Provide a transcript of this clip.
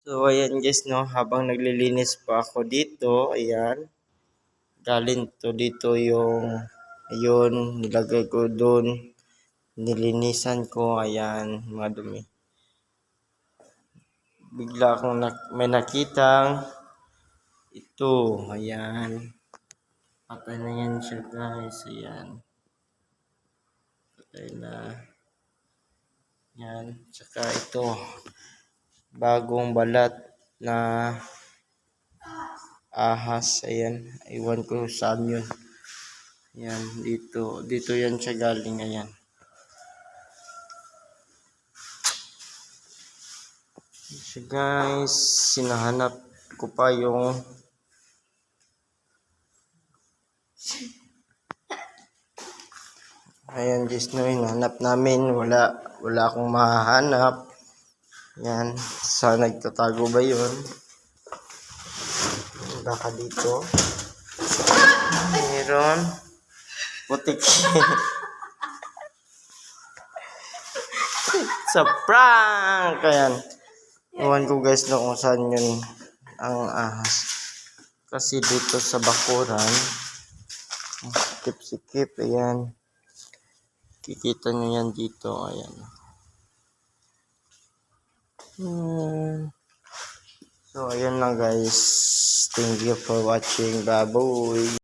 So, ayan guys, no, habang naglilinis pa ako dito, ayan, galing to dito yung, ayun, nilagay ko doon, nilinisan ko, ayan, mga dumi. Bigla akong may nakitang, ito, ayan, patay na yan siya guys, ayan, patay na, ayan, tsaka ito, bagong balat na ahas, ayan, iwan ko saan yun. Ayan, dito yan siya galing, ayan. So guys, sinahanap ko pa yung ayan guys, no, hinahanap namin, wala akong mahanap. Yan, sa nagtatago ba yun? Baka dito. Meron. Putik. Sa prank! Ayan. Iwan ko guys na kung saan yun ang ahas. Kasi dito sa bakuran, sikip-sikip, ayan. Kikita nyo yan dito, ayan. So, ayan lang guys. Thank you for watching. Baboy!